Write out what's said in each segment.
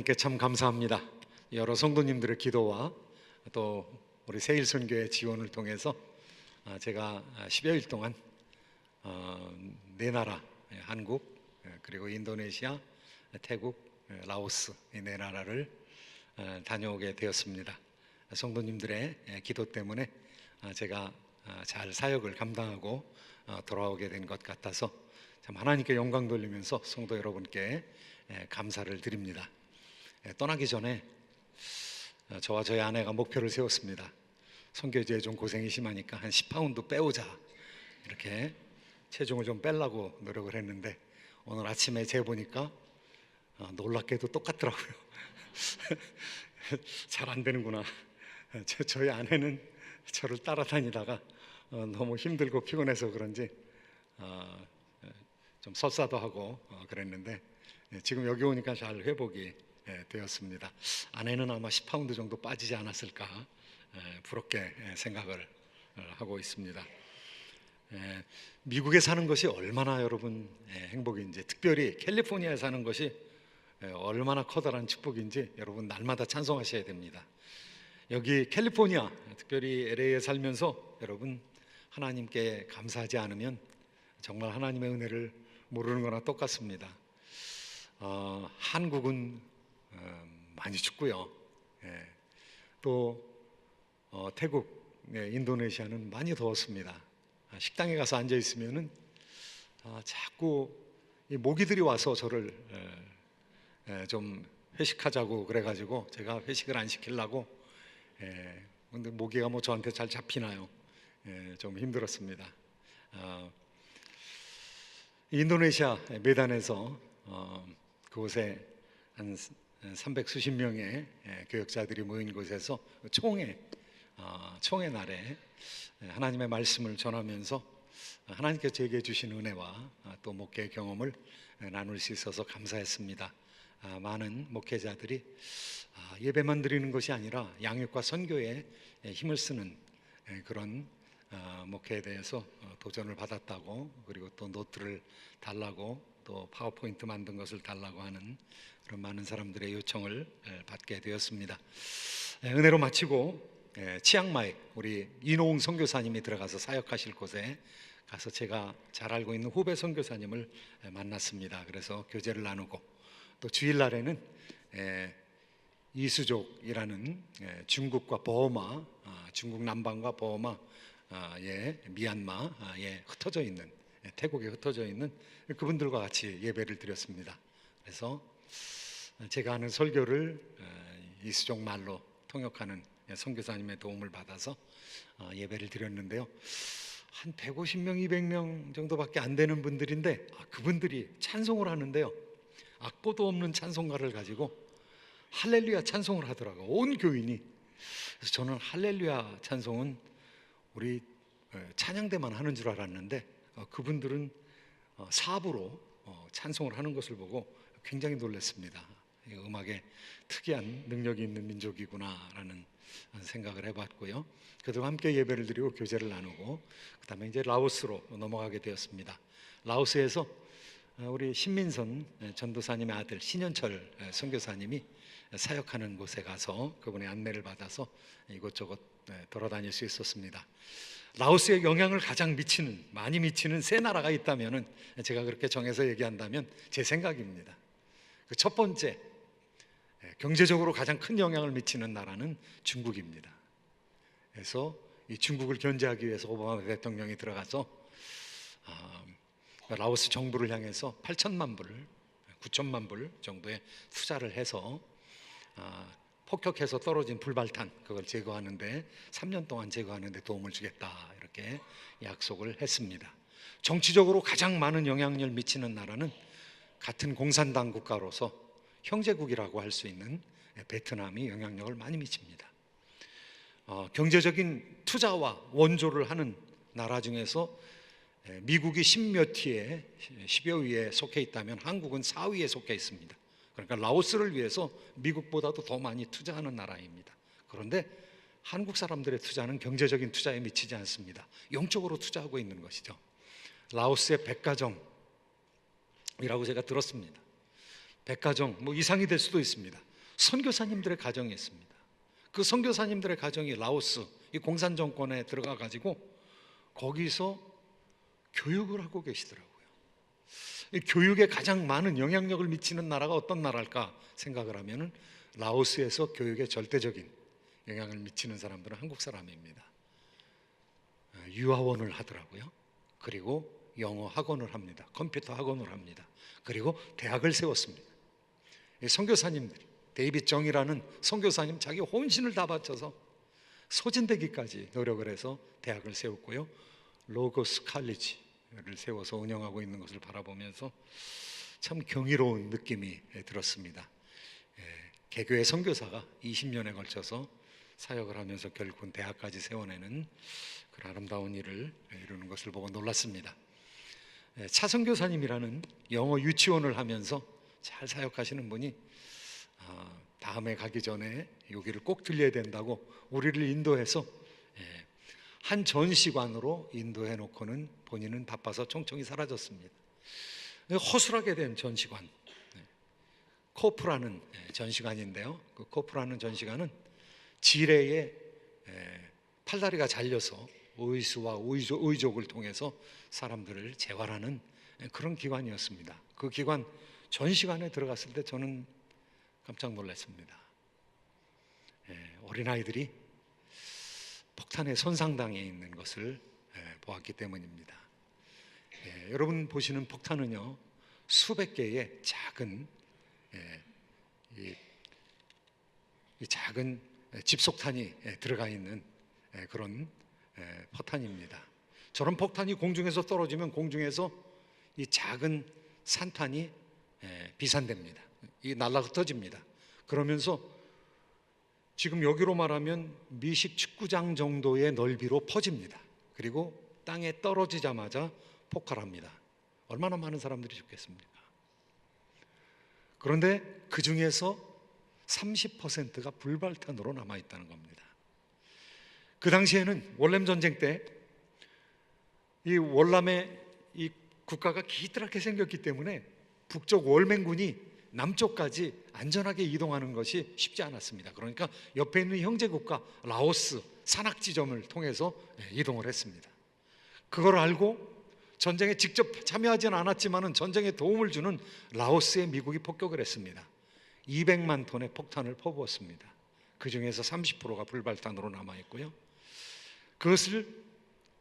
하나님께 참 감사합니다. 여러 성도님들의 기도와 또 우리 세일선교의 지원을 통해서 제가 10여일 동안 네 나라, 한국, 그리고 인도네시아, 태국, 라오스 이 네 나라를 다녀오게 되었습니다. 성도님들의 기도 때문에 제가 잘 사역을 감당하고 돌아오게 된 것 같아서 참 하나님께 영광 돌리면서 성도 여러분께 감사를 드립니다. 떠나기 전에 저와 저희 아내가 목표를 세웠습니다. 선교지에 좀 고생이 심하니까 한 10파운드 빼오자, 이렇게 체중을 좀 빼려고 노력을 했는데 오늘 아침에 재보니까 놀랍게도 똑같더라고요. 잘 안 되는구나. 저희 아내는 저를 따라다니다가 너무 힘들고 피곤해서 그런지 좀 설사도 하고 그랬는데 지금 여기 오니까 잘 회복이 되었습니다. 아내는 아마 10파운드 정도 빠지지 않았을까 부럽게 생각을 하고 있습니다. 미국에 사는 것이 얼마나 여러분 행복인지, 특별히 캘리포니아에 사는 것이 얼마나 커다란 축복인지 여러분 날마다 찬송하셔야 됩니다. 여기 캘리포니아, 특별히 LA에 살면서 여러분 하나님께 감사하지 않으면 정말 하나님의 은혜를 모르는 거나 똑같습니다. 한국은 많이 춥고요. 또 태국, 인도네시아는 많이 더웠습니다. 식당에 가서 앉아 있으면은 자꾸 이 모기들이 와서 저를 좀 회식하자고 그래가지고 제가 회식을 안 시키려고. 근데 모기가 뭐 저한테 잘 잡히나요? 좀 힘들었습니다. 인도네시아 메단에서 그곳에 한 300수십 명의 교역자들이 모인 곳에서 총회 날에 하나님의 말씀을 전하면서 하나님께서 제게 주신 은혜와 또 목회 경험을 나눌 수 있어서 감사했습니다. 많은 목회자들이 예배만 드리는 것이 아니라 양육과 선교에 힘을 쓰는 그런 목회에 대해서 도전을 받았다고, 그리고 또 노트를 달라고, 또 파워포인트 만든 것을 달라고 하는 그런 많은 사람들의 요청을 받게 되었습니다. 은혜로 마치고 치앙마이 우리 이노웅 선교사님이 들어가서 사역하실 곳에 가서 제가 잘 알고 있는 후배 선교사님을 만났습니다. 그래서 교제를 나누고, 또 주일날에는 이수족이라는 중국과 버마, 중국 남방과 버마, 미얀마에 흩어져 있는, 태국에 흩어져 있는 그분들과 같이 예배를 드렸습니다. 그래서 제가 하는 설교를 이수족 말로 통역하는 선교사님의 도움을 받아서 예배를 드렸는데요. 한 150명, 200명 정도밖에 안 되는 분들인데 그분들이 찬송을 하는데요. 악보도 없는 찬송가를 가지고 할렐루야 찬송을 하더라고요. 온 교인이. 그래서 저는 할렐루야 찬송은 우리 찬양대만 하는 줄 알았는데 그분들은 사부로 찬송을 하는 것을 보고 굉장히 놀랐습니다. 음악에 특이한 능력이 있는 민족이구나라는 생각을 해봤고요. 그들과 함께 예배를 드리고 교제를 나누고, 그 다음에 이제 라오스로 넘어가게 되었습니다. 라오스에서 우리 신민선 전도사님의 아들 신현철 선교사님이 사역하는 곳에 가서 그분의 안내를 받아서 이곳저곳 돌아다닐 수 있었습니다. 라오스에 영향을 가장 많이 미치는 세 나라가 있다면, 제가 그렇게 정해서 얘기한다면 제 생각입니다. 그 첫 번째, 경제적으로 가장 큰 영향을 미치는 나라는 중국입니다. 그래서 이 중국을 견제하기 위해서 오바마 대통령이 들어가서 라오스 정부를 향해서 8천만 불, 9천만 불 정도의 투자를 해서 폭격해서 떨어진 불발탄 그걸 제거하는데 3년 동안 제거하는데 도움을 주겠다, 이렇게 약속을 했습니다. 정치적으로 가장 많은 영향력을 미치는 나라는 같은 공산당 국가로서 형제국이라고 할 수 있는 베트남이 영향력을 많이 미칩니다. 경제적인 투자와 원조를 하는 나라 중에서 미국이 10여 위에 속해 있다면 한국은 4위에 속해 있습니다. 그러니까 라오스를 위해서 미국보다도 더 많이 투자하는 나라입니다. 그런데 한국 사람들의 투자는 경제적인 투자에 미치지 않습니다. 영적으로 투자하고 있는 것이죠. 라오스의 백가정이라고 제가 들었습니다. 백가정, 뭐 이상이 될 수도 있습니다. 선교사님들의 가정이 있습니다. 그 선교사님들의 가정이 라오스 이 공산 정권에 들어가 가지고 거기서 교육을 하고 계시더라고요. 이 교육에 가장 많은 영향력을 미치는 나라가 어떤 나라일까 생각을 하면은 라오스에서 교육에 절대적인 영향을 미치는 사람들은 한국 사람입니다. 유아원을 하더라고요. 그리고 영어 학원을 합니다. 컴퓨터 학원을 합니다. 그리고 대학을 세웠습니다. 이 선교사님들이 데이빗 정이라는 선교사님 자기 혼신을 다 바쳐서 소진되기까지 노력을 해서 대학을 세웠고요. 로고스 칼리지를 세워서 운영하고 있는 것을 바라보면서 참 경이로운 느낌이 들었습니다. 개교의 선교사가 20년에 걸쳐서 사역을 하면서 결국은 대학까지 세워내는 그런 아름다운 일을 이루는 것을 보고 놀랐습니다. 차선교사님이라는 영어 유치원을 하면서 잘 사역하시는 분이 다음에 가기 전에 여기를 꼭 들려야 된다고 우리를 인도해서 한 전시관으로 인도해 놓고는 본인은 바빠서 총총히 사라졌습니다. 허술하게 된 전시관, 코프라는 전시관인데요. 그 코프라는 전시관은 지뢰에 팔다리가 잘려서 의수와 의족을 통해서 사람들을 재활하는 그런 기관이었습니다. 그 기관 전시관에 들어갔을 때 저는 깜짝 놀랐습니다. 어린아이들이 폭탄에 손상당해 있는 것을 보았기 때문입니다. 여러분 보시는 폭탄은요, 수백 개의 작은 이 작은 집속탄이 들어가 있는 그런 포탄입니다. 저런 폭탄이 공중에서 떨어지면 공중에서 이 작은 산탄이 비산됩니다. 이 날아 흩어집니다. 그러면서 지금 여기로 말하면 미식 축구장 정도의 넓이로 퍼집니다. 그리고 땅에 떨어지자마자 폭발합니다. 얼마나 많은 사람들이 죽겠습니까? 그런데 그 중에서 30%가 불발탄으로 남아있다는 겁니다. 그 당시에는 월남 전쟁 때 이 월남의 이 국가가 기드랗게 생겼기 때문에 북쪽 월맹군이 남쪽까지 안전하게 이동하는 것이 쉽지 않았습니다. 그러니까 옆에 있는 형제 국가 라오스 산악지점을 통해서 이동을 했습니다. 그걸 알고 전쟁에 직접 참여하지는 않았지만 전쟁에 도움을 주는 라오스에 미국이 폭격을 했습니다. 200만 톤의 폭탄을 퍼부었습니다. 그 중에서 30%가 불발탄으로 남아있고요. 그것을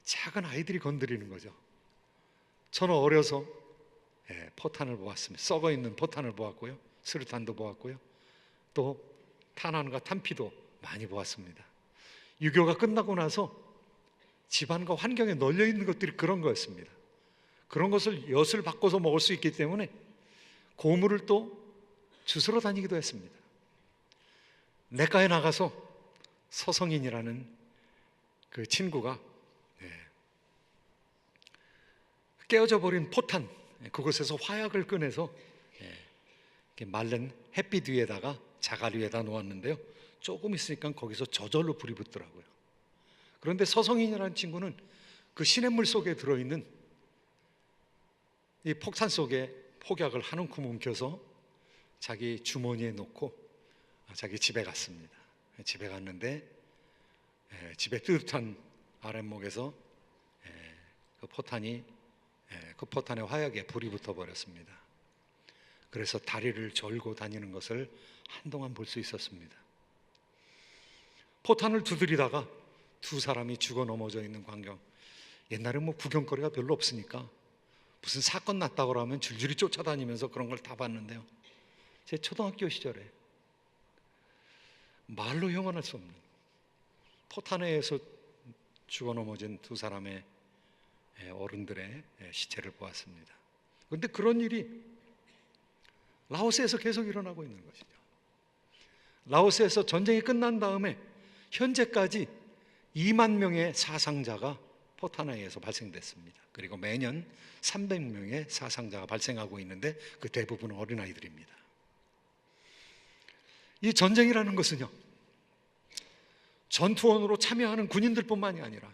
작은 아이들이 건드리는 거죠. 저는 어려서 포탄을 보았습니다. 썩어 있는 포탄을 보았고요. 수류탄도 보았고요. 또 탄환과 탄피도 많이 보았습니다. 유교가 끝나고 나서 집안과 환경에 널려 있는 것들이 그런 거였습니다. 그런 것을 엿을 바꿔서 먹을 수 있기 때문에 고물을 또 주스러 다니기도 했습니다. 내과에 나가서 서성인이라는 그 친구가 깨어져 버린 포탄 그곳에서 화약을 꺼내서 마른 햇빛 위에다가 자갈 위에다 놓았는데요. 조금 있으니까 거기서 저절로 불이 붙더라고요. 그런데 서성인이라는 친구는 그 시냇물 속에 들어있는 이 폭탄 속에 폭약을 한 움큼 옮겨서 자기 주머니에 놓고 자기 집에 갔습니다. 집에 갔는데 집에 뜨뜻한 아랫목에서 그 포탄의 화약에 불이 붙어 버렸습니다. 그래서 다리를 절고 다니는 것을 한동안 볼 수 있었습니다. 포탄을 두드리다가 두 사람이 죽어 넘어져 있는 광경. 옛날에 뭐 구경거리가 별로 없으니까 무슨 사건 났다고 하면 줄줄이 쫓아다니면서 그런 걸 다 봤는데요. 제 초등학교 시절에 말로 형언할 수 없는 포탄에 의해서 죽어 넘어진 두 사람의 어른들의 시체를 보았습니다. 그런데 그런 일이 라오스에서 계속 일어나고 있는 것이죠. 라오스에서 전쟁이 끝난 다음에 현재까지 2만 명의 사상자가 포탄에 의해서 발생됐습니다. 그리고 매년 300명의 사상자가 발생하고 있는데 그 대부분은 어린아이들입니다. 이 전쟁이라는 것은요, 전투원으로 참여하는 군인들뿐만이 아니라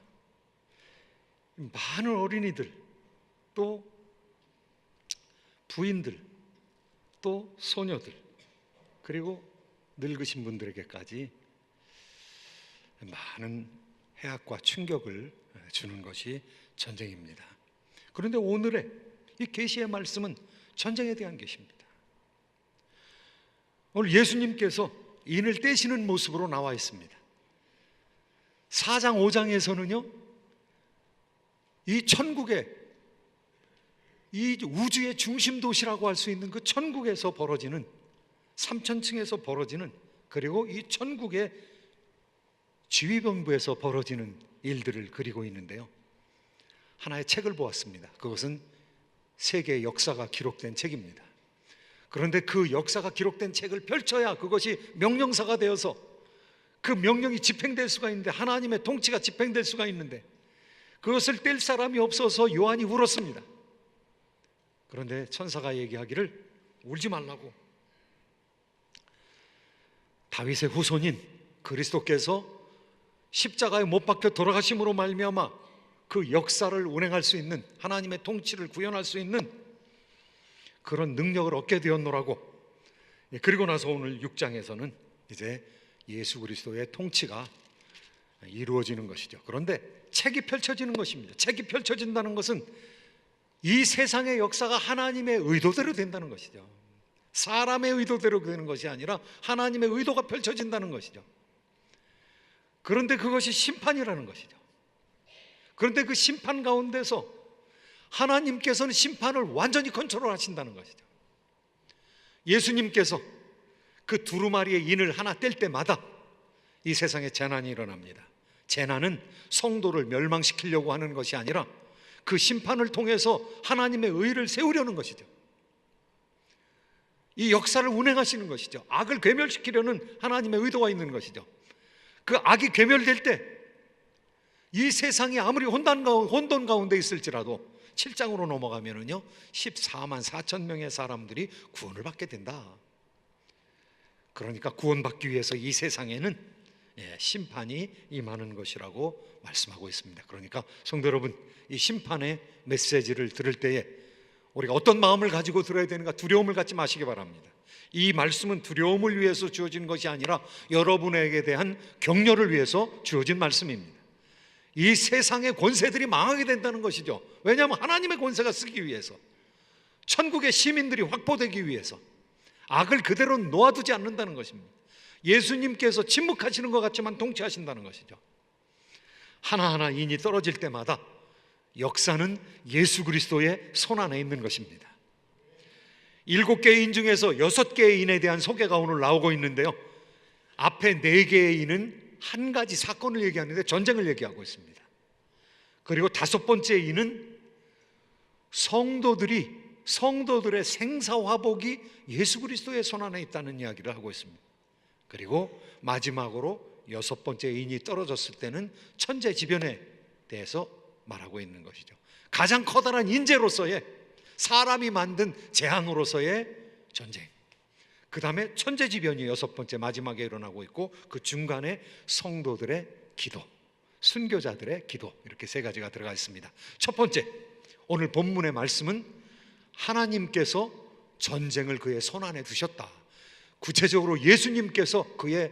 많은 어린이들, 또 부인들, 또 소녀들, 그리고 늙으신 분들에게까지 많은 해악과 충격을 주는 것이 전쟁입니다. 그런데 오늘의 이 계시의 말씀은 전쟁에 대한 계시입니다. 오늘 예수님께서 인을 떼시는 모습으로 나와 있습니다. 4장 5장에서는요 이 천국의, 이 우주의 중심 도시라고 할 수 있는 그 천국에서 벌어지는, 3000층에서 벌어지는, 그리고 이 천국의 지휘본부에서 벌어지는 일들을 그리고 있는데요, 하나의 책을 보았습니다. 그것은 세계의 역사가 기록된 책입니다. 그런데 그 역사가 기록된 책을 펼쳐야 그것이 명령사가 되어서 그 명령이 집행될 수가 있는데, 하나님의 통치가 집행될 수가 있는데, 그것을 뗄 사람이 없어서 요한이 울었습니다. 그런데 천사가 얘기하기를 울지 말라고, 다윗의 후손인 그리스도께서 십자가에 못 박혀 돌아가심으로 말미암아 그 역사를 운행할 수 있는, 하나님의 통치를 구현할 수 있는 그런 능력을 얻게 되었노라고. 그리고 나서 오늘 6장에서는 이제 예수 그리스도의 통치가 이루어지는 것이죠. 그런데 책이 펼쳐지는 것입니다. 책이 펼쳐진다는 것은 이 세상의 역사가 하나님의 의도대로 된다는 것이죠. 사람의 의도대로 되는 것이 아니라 하나님의 의도가 펼쳐진다는 것이죠. 그런데 그것이 심판이라는 것이죠. 그런데 그 심판 가운데서 하나님께서는 심판을 완전히 컨트롤하신다는 것이죠. 예수님께서 그 두루마리의 인을 하나 뗄 때마다 이 세상에 재난이 일어납니다. 재난은 성도를 멸망시키려고 하는 것이 아니라 그 심판을 통해서 하나님의 의를 세우려는 것이죠. 이 역사를 운행하시는 것이죠. 악을 괴멸시키려는 하나님의 의도가 있는 것이죠. 그 악이 괴멸될 때 이 세상이 아무리 혼돈 가운데 있을지라도 7장으로 넘어가면은요 14만 4천 명의 사람들이 구원을 받게 된다. 그러니까 구원받기 위해서 이 세상에는 심판이 임하는 것이라고 말씀하고 있습니다. 그러니까 성도 여러분, 이 심판의 메시지를 들을 때에 우리가 어떤 마음을 가지고 들어야 되는가, 두려움을 갖지 마시기 바랍니다. 이 말씀은 두려움을 위해서 주어진 것이 아니라 여러분에게 대한 격려를 위해서 주어진 말씀입니다. 이 세상의 권세들이 망하게 된다는 것이죠. 왜냐하면 하나님의 권세가 쓰기 위해서, 천국의 시민들이 확보되기 위해서 악을 그대로 놓아두지 않는다는 것입니다. 예수님께서 침묵하시는 것 같지만 통치하신다는 것이죠. 하나하나 인이 떨어질 때마다 역사는 예수 그리스도의 손 안에 있는 것입니다. 7개의 인 중에서 6개의 인에 대한 소개가 오늘 나오고 있는데요, 앞에 4개의 인은 한 가지 사건을 얘기하는데 전쟁을 얘기하고 있습니다. 그리고 5번째 인은 성도들의 생사화복이 예수 그리스도의 손 안에 있다는 이야기를 하고 있습니다. 그리고 마지막으로 6번째 인이 떨어졌을 때는 천재지변에 대해서 말하고 있는 것이죠. 가장 커다란 인재로서의, 사람이 만든 재앙으로서의 전쟁, 그 다음에 천재지변이 6번째 마지막에 일어나고 있고, 그 중간에 성도들의 기도, 순교자들의 기도, 이렇게 3가지가 들어가 있습니다. 첫 번째, 오늘 본문의 말씀은 하나님께서 전쟁을 그의 손 안에 두셨다. 구체적으로 예수님께서 그의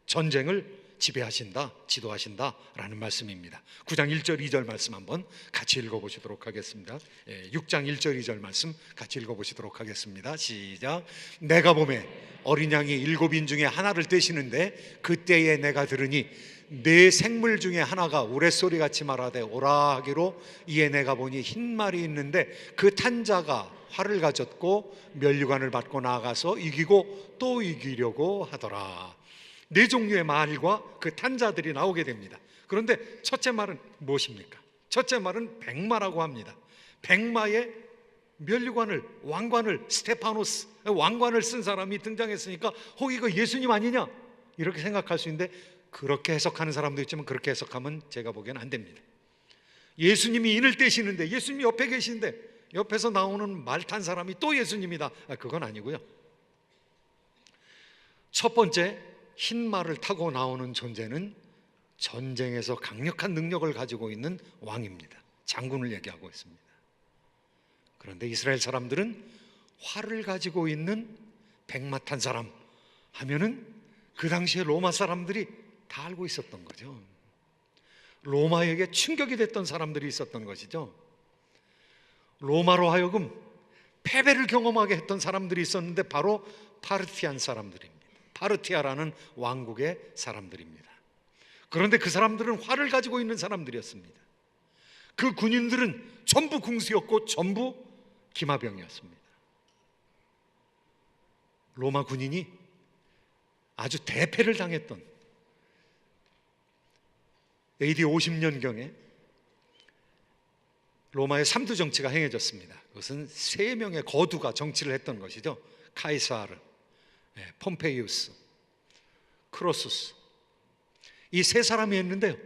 전쟁을 지배하신다, 지도하신다 라는 말씀입니다. 9장 1절 2절 말씀 한번 같이 읽어보시도록 하겠습니다. 6장 1절 2절 말씀 같이 읽어보시도록 하겠습니다. 시작. 내가 보매 어린 양이 7인 중에 하나를 떼시는데 그때에 내가 들으니 네 생물 중에 하나가 우레소리같이 말하되 오라 하기로, 이에 내가 보니 흰 말이 있는데 그 탄 자가 활을 가졌고 면류관을 받고 나아가서 이기고 또 이기려고 하더라. 4종류의 말과 그 탄자들이 나오게 됩니다. 그런데 첫째 말은 무엇입니까? 첫째 말은 백마라고 합니다. 백마의 면류관을, 왕관을, 스테파노스 왕관을 쓴 사람이 등장했으니까 이거 예수님 아니냐 이렇게 생각할 수 있는데, 그렇게 해석하는 사람도 있지만 그렇게 해석하면 제가 보기에는 안 됩니다. 예수님이 인을 떼시는데 예수님이 옆에 계신데 옆에서 나오는 말 탄 사람이 또 예수님이다, 그건 아니고요. 첫 번째, 흰 말을 타고 나오는 존재는 전쟁에서 강력한 능력을 가지고 있는 왕입니다. 장군을 얘기하고 있습니다. 그런데 이스라엘 사람들은 활을 가지고 있는 백마 탄 사람, 하면은 그 당시에 로마 사람들이 다 알고 있었던 거죠. 로마에게 충격이 됐던 사람들이 있었던 것이죠. 로마로 하여금 패배를 경험하게 했던 사람들이 있었는데 바로 파르티안 사람들입니다. 파르티아라는 왕국의 사람들입니다. 그런데 그 사람들은 활을 가지고 있는 사람들이었습니다. 그 군인들은 전부 궁수였고 전부 기마병이었습니다. 로마 군인이 아주 대패를 당했던 AD 50년경에 로마의 3두 정치가 행해졌습니다. 그것은 3명의 거두가 정치를 했던 것이죠. 카이사르, 폼페이우스, 크로수스, 이 3사람이 했는데요,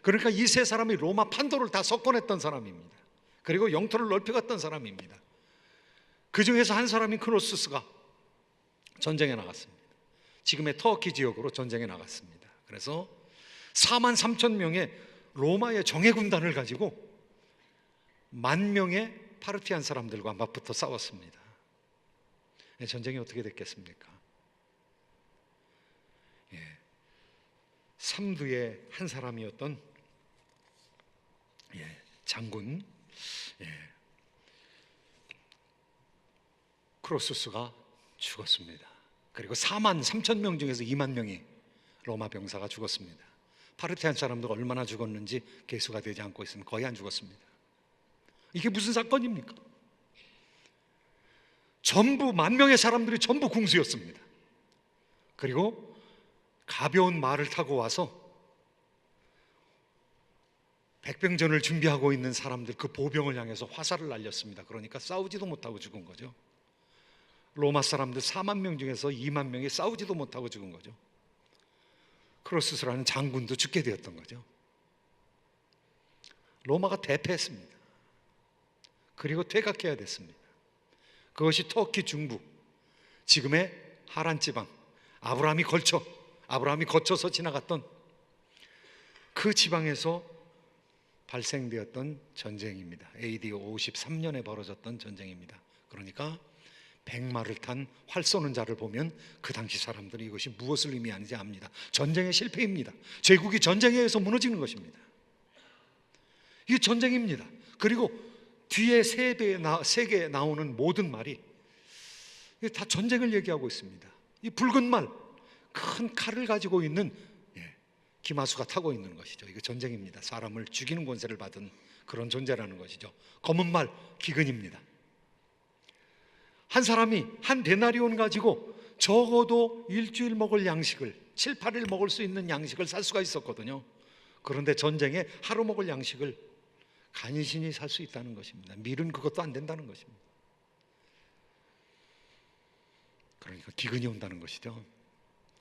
그러니까 이 3사람이 로마 판도를 다 석권했던 사람입니다. 그리고 영토를 넓혀갔던 사람입니다. 그 중에서 한 사람이 크로수스가 전쟁에 나갔습니다. 지금의 터키 지역으로 전쟁에 나갔습니다. 그래서 4만 3천 명의 로마의 정예군단을 가지고 10,000명의 파르티안 사람들과 맞붙어 싸웠습니다. 전쟁이 어떻게 됐겠습니까? 삼두의 한 사람이었던 장군 크로수스가 죽었습니다. 그리고 4만 3천 명 중에서 2만 명이 로마 병사가 죽었습니다. 파르티안 사람들 얼마나 죽었는지 계수가 되지 않고 있으면 거의 안 죽었습니다. 이게 무슨 사건입니까? 전부 10,000명의 사람들이 전부 궁수였습니다. 그리고 가벼운 말을 타고 와서 백병전을 준비하고 있는 사람들, 그 보병을 향해서 화살을 날렸습니다. 그러니까 싸우지도 못하고 죽은 거죠. 로마 사람들 4만 명 중에서 2만 명이 싸우지도 못하고 죽은 거죠. 크로수스라는 장군도 죽게 되었던 거죠. 로마가 대패했습니다. 그리고 퇴각해야 됐습니다. 그것이 터키 중부, 지금의 하란 지방, 아브라함이 거쳐서 지나갔던 그 지방에서 발생되었던 전쟁입니다. AD 53년에 벌어졌던 전쟁입니다. 그러니까 백마를 탄 활 쏘는 자를 보면 그 당시 사람들은 이것이 무엇을 의미하는지 압니다. 전쟁의 실패입니다. 제국이 전쟁에 의해서 무너지는 것입니다. 이게 전쟁입니다. 그리고 뒤에 세 개에 나오는 모든 말이 다 전쟁을 얘기하고 있습니다. 이 붉은 말, 큰 칼을 가지고 있는 기마수가 타고 있는 것이죠. 이거 전쟁입니다. 사람을 죽이는 권세를 받은 그런 존재라는 것이죠. 검은 말, 기근입니다. 한 사람이 한 데나리온 가지고 적어도 일주일 먹을 양식을, 7, 8일 먹을 수 있는 양식을 살 수가 있었거든요. 그런데 전쟁에 하루 먹을 양식을 간신히 살 수 있다는 것입니다. 밀은 그것도 안 된다는 것입니다. 그러니까 기근이 온다는 것이죠.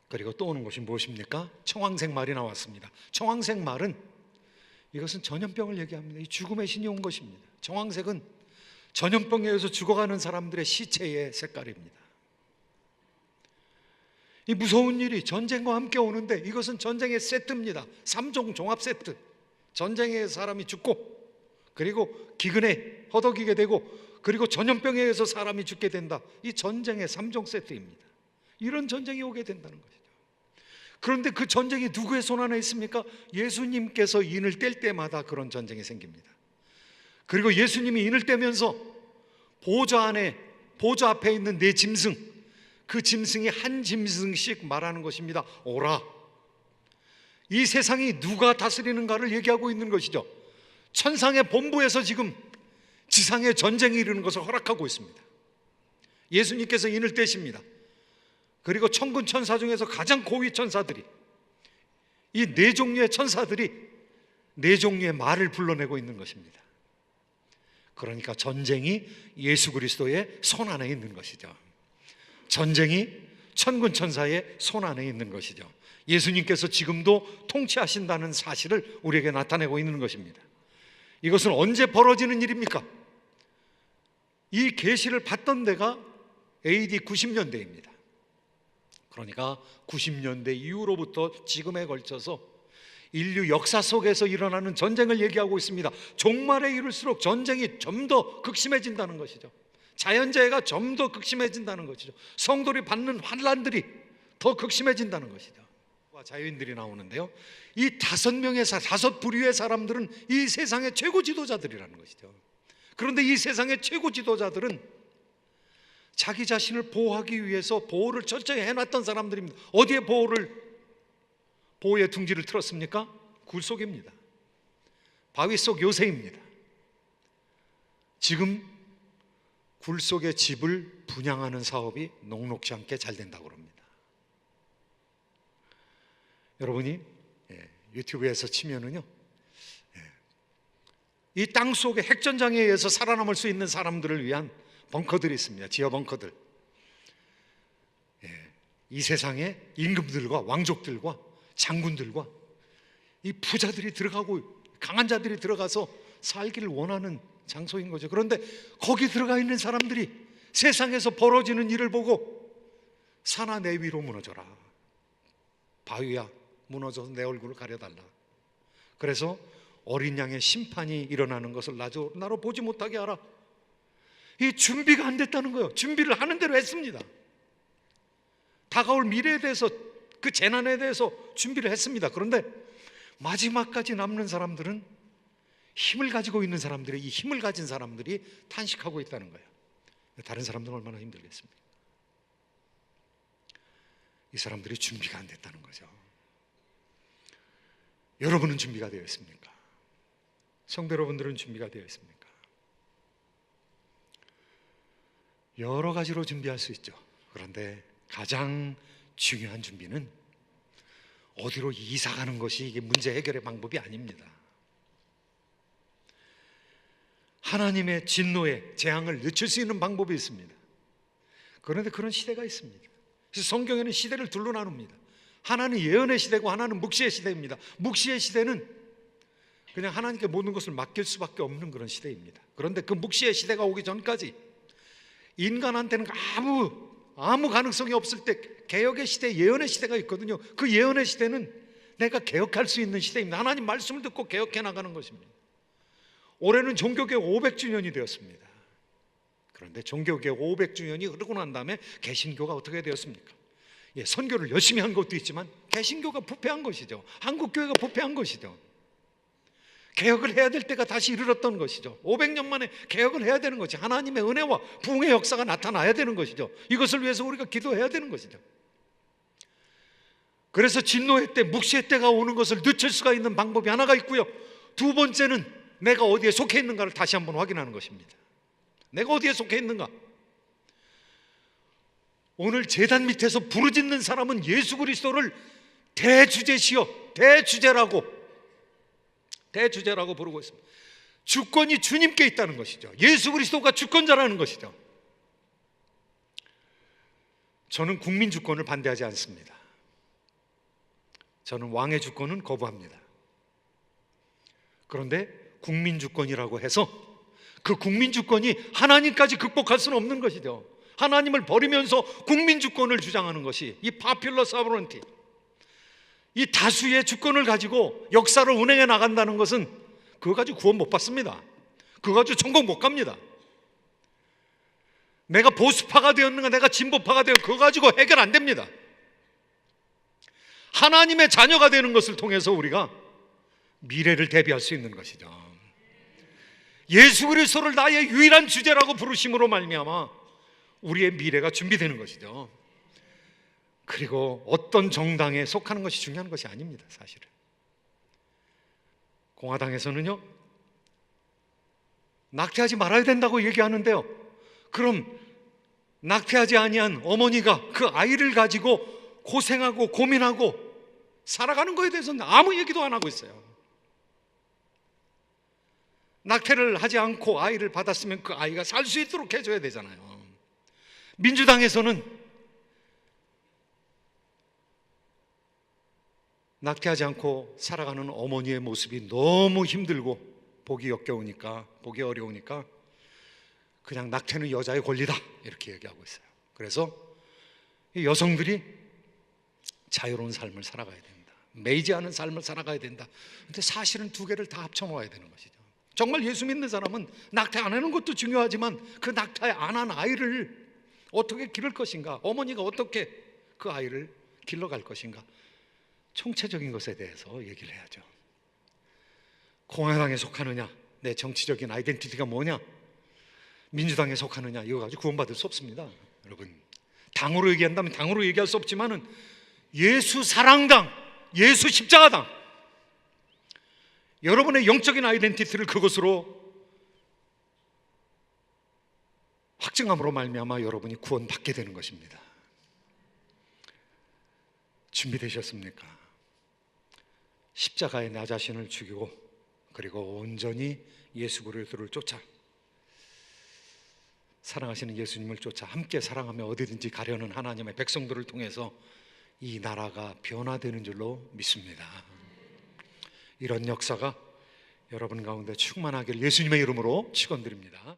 그리고 또 오는 것이 무엇입니까? 청황색 말이 나왔습니다. 청황색 말은 이것은 전염병을 얘기합니다. 이 죽음의 신이 온 것입니다. 청황색은 전염병에 의해서 죽어가는 사람들의 시체의 색깔입니다. 이 무서운 일이 전쟁과 함께 오는데 이것은 전쟁의 세트입니다. 3종 종합 세트. 전쟁에 사람이 죽고, 그리고 기근에 허덕이게 되고, 그리고 전염병에 의해서 사람이 죽게 된다. 이 전쟁의 3종 세트입니다. 이런 전쟁이 오게 된다는 것이죠. 그런데 그 전쟁이 누구의 손 안에 있습니까? 예수님께서 인을 뗄 때마다 그런 전쟁이 생깁니다. 그리고 예수님이 인을 떼면서 보좌 앞에 있는 네 짐승, 그 짐승이 한 짐승씩 말하는 것입니다. 오라. 이 세상이 누가 다스리는가를 얘기하고 있는 것이죠. 천상의 본부에서 지금 지상의 전쟁이 이르는 것을 허락하고 있습니다. 예수님께서 인을 떼십니다. 그리고 천군 천사 중에서 가장 고위 천사들이, 이 네 종류의 천사들이 네 종류의 말을 불러내고 있는 것입니다. 그러니까 전쟁이 예수 그리스도의 손 안에 있는 것이죠. 전쟁이 천군 천사의 손 안에 있는 것이죠. 예수님께서 지금도 통치하신다는 사실을 우리에게 나타내고 있는 것입니다. 이것은 언제 벌어지는 일입니까? 이 계시를 받던 데가 AD 90년대입니다. 그러니까 90년대 이후로부터 지금에 걸쳐서 인류 역사 속에서 일어나는 전쟁을 얘기하고 있습니다. 종말에 이를수록 전쟁이 좀 더 극심해진다는 것이죠. 자연재해가 좀 더 극심해진다는 것이죠. 성도들이 받는 환난들이 더 극심해진다는 것이죠. 자유인들이 나오는데요, 이 5명의 다섯 부류의 사람들은 이 세상의 최고 지도자들이라는 것이죠. 그런데 이 세상의 최고 지도자들은 자기 자신을 보호하기 위해서 보호를 철저히 해놨던 사람들입니다. 어디에 보호의 둥지를 틀었습니까? 굴 속입니다. 바위 속 요새입니다. 지금 굴 속의 집을 분양하는 사업이 녹록지 않게 잘 된다고 합니다. 여러분이 유튜브에서 치면은요, 이 땅 속의 핵전장에 의해서 살아남을 수 있는 사람들을 위한 벙커들이 있습니다. 지하 벙커들. 이 세상의 임금들과 왕족들과 장군들과 이 부자들이 들어가고 강한 자들이 들어가서 살기를 원하는 장소인 거죠. 그런데 거기 들어가 있는 사람들이 세상에서 벌어지는 일을 보고 산아 내 위로 무너져라, 바위야 무너져서 내 얼굴을 가려달라. 그래서 어린 양의 심판이 일어나는 것을 나로 보지 못하게 하라. 이 준비가 안 됐다는 거예요. 준비를 하는 대로 했습니다. 다가올 미래에 대해서, 그 재난에 대해서 준비를 했습니다. 그런데 마지막까지 남는 사람들은 힘을 가지고 있는 사람들이, 이 힘을 가진 사람들이 탄식하고 있다는 거예요. 다른 사람들은 얼마나 힘들겠습니까? 이 사람들이 준비가 안 됐다는 거죠. 여러분은 준비가 되어 있습니까? 성도 여러분들은 준비가 되어 있습니까? 여러 가지로 준비할 수 있죠. 그런데 가장 중요한 준비는 어디로 이사 가는 것이 이게 문제 해결의 방법이 아닙니다. 하나님의 진노의 재앙을 늦출 수 있는 방법이 있습니다. 그런데 그런 시대가 있습니다. 그래서 성경에는 시대를 둘로 나눕니다. 하나는 예언의 시대고 하나는 묵시의 시대입니다. 묵시의 시대는 그냥 하나님께 모든 것을 맡길 수밖에 없는 그런 시대입니다. 그런데 그 묵시의 시대가 오기 전까지 인간한테는 아무 가능성이 없을 때 개혁의 시대, 예언의 시대가 있거든요. 그 예언의 시대는 내가 개혁할 수 있는 시대입니다. 하나님 말씀을 듣고 개혁해 나가는 것입니다. 올해는 종교개혁 500주년이 되었습니다. 그런데 종교개혁 500주년이 흐르고 난 다음에 개신교가 어떻게 되었습니까? 선교를 열심히 한 것도 있지만 개신교가 부패한 것이죠. 한국교회가 부패한 것이죠. 개혁을 해야 될 때가 다시 이르렀던 것이죠. 500년 만에 개혁을 해야 되는 것이, 하나님의 은혜와 부흥의 역사가 나타나야 되는 것이죠. 이것을 위해서 우리가 기도해야 되는 것이죠. 그래서 진노의 때, 묵시의 때가 오는 것을 늦출 수가 있는 방법이 하나가 있고요, 두 번째는 내가 어디에 속해 있는가를 다시 한번 확인하는 것입니다. 내가 어디에 속해 있는가? 오늘 제단 밑에서 부르짖는 사람은 예수 그리스도를 대주제시여, 대주제라고 부르고 있습니다. 주권이 주님께 있다는 것이죠. 예수 그리스도가 주권자라는 것이죠. 저는 국민 주권을 반대하지 않습니다. 저는 왕의 주권은 거부합니다. 그런데 국민 주권이라고 해서 그 국민 주권이 하나님까지 극복할 수는 없는 것이죠. 하나님을 버리면서 국민 주권을 주장하는 것이, 이 popular sovereignty, 이 다수의 주권을 가지고 역사를 운행해 나간다는 것은 그거 가지고 구원 못 받습니다. 그거 가지고 천국 못 갑니다. 내가 보수파가 되었는가, 내가 진보파가 되었는가, 그거 가지고 해결 안 됩니다. 하나님의 자녀가 되는 것을 통해서 우리가 미래를 대비할 수 있는 것이죠. 예수 그리스도를 나의 유일한 주제라고 부르심으로 말미암아 우리의 미래가 준비되는 것이죠. 그리고 어떤 정당에 속하는 것이 중요한 것이 아닙니다. 사실은 공화당에서는요, 낙태하지 말아야 된다고 얘기하는데요, 그럼 낙태하지 아니한 어머니가 그 아이를 가지고 고생하고 고민하고 살아가는 것에 대해서는 아무 얘기도 안 하고 있어요. 낙태를 하지 않고 아이를 받았으면 그 아이가 살 수 있도록 해줘야 되잖아요. 민주당에서는 낙태하지 않고 살아가는 어머니의 모습이 너무 힘들고 보기 어려우니까 그냥 낙태는 여자의 권리다, 이렇게 얘기하고 있어요. 그래서 여성들이 자유로운 삶을 살아가야 된다, 매이지 않은 삶을 살아가야 된다. 근데 사실은 두 개를 다 합쳐 놓아야 되는 것이죠. 정말 예수 믿는 사람은 낙태 안 하는 것도 중요하지만 그 낙태 안 한 아이를 어떻게 기를 것인가, 어머니가 어떻게 그 아이를 길로 갈 것인가? 총체적인 것에 대해서 얘기를 해야죠. 공화당에 속하느냐, 내 정치적인 아이덴티티가 뭐냐, 민주당에 속하느냐, 이거 가지고 구원받을 수 없습니다. 여러분, 당으로 얘기한다면 당으로 얘기할 수 없지만은 예수 사랑당, 예수 십자가당, 여러분의 영적인 아이덴티티를 그것으로 확증함으로 말미암아 여러분이 구원받게 되는 것입니다. 준비되셨습니까? 십자가에 나 자신을 죽이고 그리고 온전히 예수 그리스도를 쫓아, 사랑하시는 예수님을 쫓아 함께 사랑하며 어디든지 가려는 하나님의 백성들을 통해서 이 나라가 변화되는 줄로 믿습니다. 이런 역사가 여러분 가운데 충만하기를 예수님의 이름으로 축원드립니다.